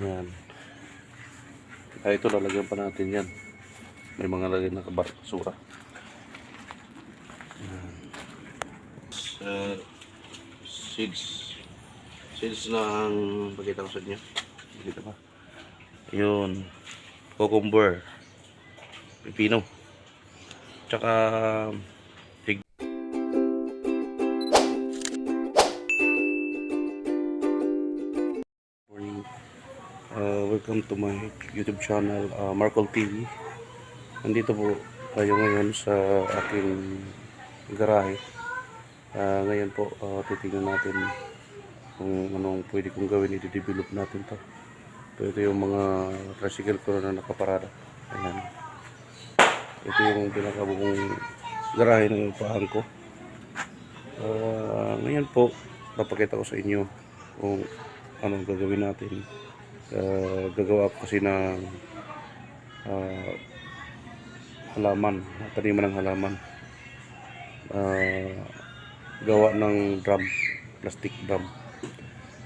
Yan. Kaya ito lalagyan pa natin yan. May mga lagyan na basura. Seeds na ang pakita ko sa inyo. Pakita ba? Yun. Cucumber. Pipino. Tsaka welcome to my YouTube channel, Marcol TV. Nandito po tayo ngayon sa aking garahe. Ngayon po titingnan natin kung anong pwede kong gawin. I-develop natin to. Ito yung mga tricycle ko na nakaparada. Ayan. Ito yung pinakabuong garahe ng upahan ko. Ngayon po papakita ko sa inyo kung anong gagawin natin. Gagawa ko kasi ng halaman, taniman ng halaman, gawa ng drum, plastic drum.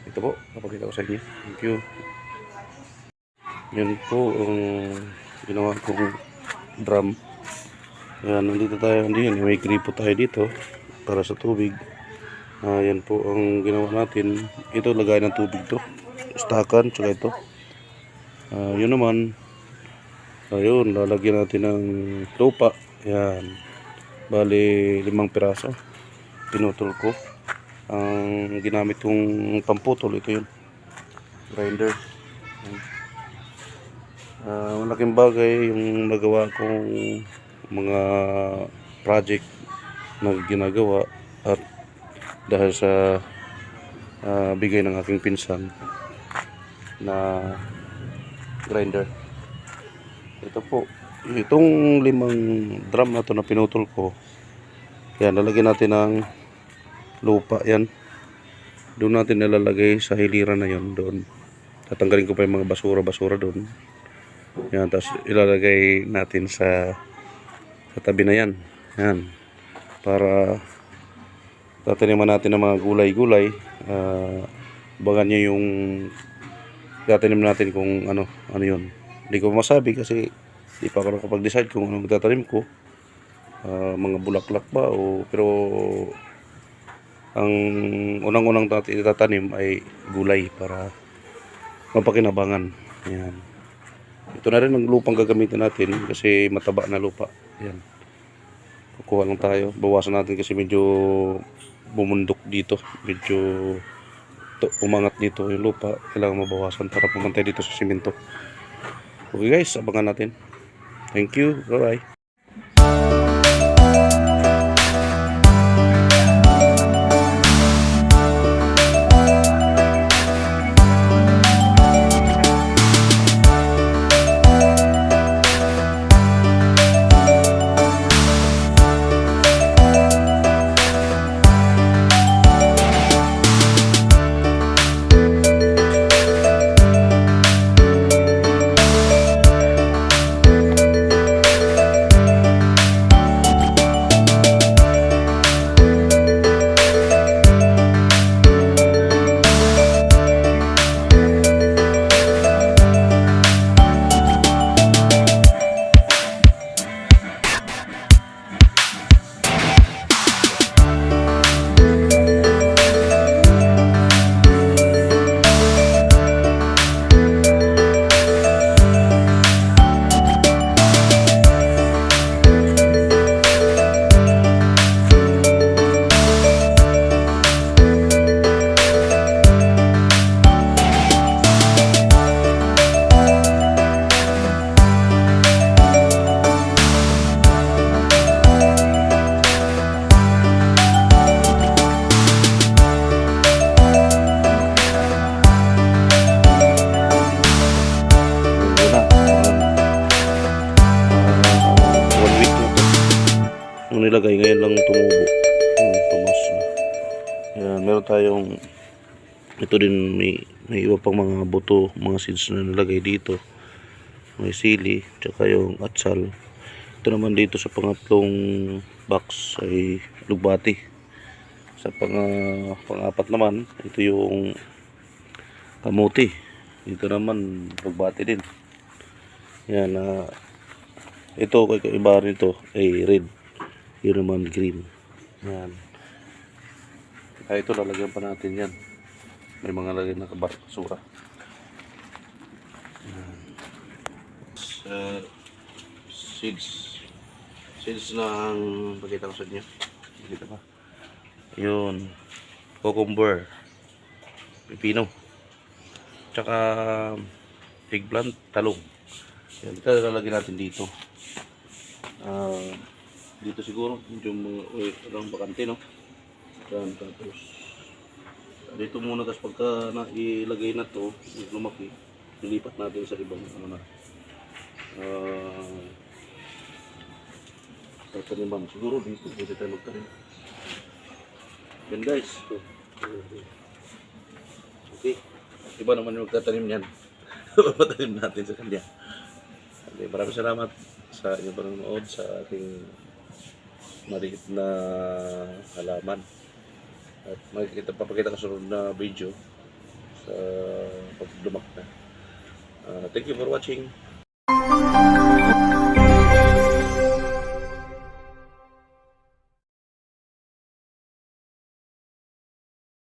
Ito po, napakita ko sa inyo. Thank you. Yan po ang ginawa kong drum. Yan, nandito tayo, may gripo tayo dito para sa tubig. Yan po ang ginawa natin. Ito, lagay ng tubig to, stakan, tsaka ito. Yun naman, ayun, lalagyan natin ng lupa. Yan, bali 5 piraso pinutol ko. Ang ginamit kong pamputol, ito yun, grinder. Malaking bagay yung nagawa kong mga project na ginagawa, at dahil sa bigay ng aking pinsan na grinder. Ito po, itong 5 drum na to na pinutol ko, yan, lalagyan natin ng lupa. Yan, doon natin nilalagay sa hiliran na yon. Doon tatanggalin ko pa yung mga basura doon. Yan, tapos ilalagay natin sa tabi na yan. Yan, para tataniman natin ng mga gulay-gulay. Bagan nyo yung tatanim natin kung ano yun. Hindi ko masabi kasi di pa ako nakapag-decide kung ano magtatanim ko. Mga bulaklak ba pero ang unang-unang itatanim ay gulay para mapakinabangan. Yan. Ito na rin ang lupang gagamitin natin kasi mataba na lupa. Yan. Kukuha lang tayo. Bawasan natin kasi medyo bumundok dito. Medyo umangat dito yung lupa. Kailangan mabawasan para pumantay dito sa simento. Okay guys, abangan natin. Thank you. Bye bye. Nilagay ngayon lang tumubo. Tumas na. Yan, meron tayong ito din, may iba pang mga buto, mga seeds na nilagay dito. May sili, tsaka yung atsal. Ito naman dito sa pangatlong box ay lugbati. Sa pang-apat naman, ito yung kamuti. Dito naman pagbati din. Yan ito kay kaiba nito ay red. Yun naman green. Yan. Ito lalagyan pa natin yan. May mga lagyan na basura. Seeds na ang pakita ko sa inyo. Pakita pa. Yun. Cucumber. Pipino. Tsaka eggplant, talong. Yan. Ito lalagyan natin dito. Dito siguro yung mga bakante, no? Yan, tapos dito muna, tapos pagka nailagay na to, lumaki, lilipat natin sa ibang taniman. Siguro dito pwede tayo magtanim. Yan guys. Okay. Iba naman yung magtatanim yan. Patanim natin sa kanya. Okay, maraming salamat sa inyong panonood sa ating maliit na halaman. At papakita ko sa sunod na video sa paglumak na. Thank you for watching.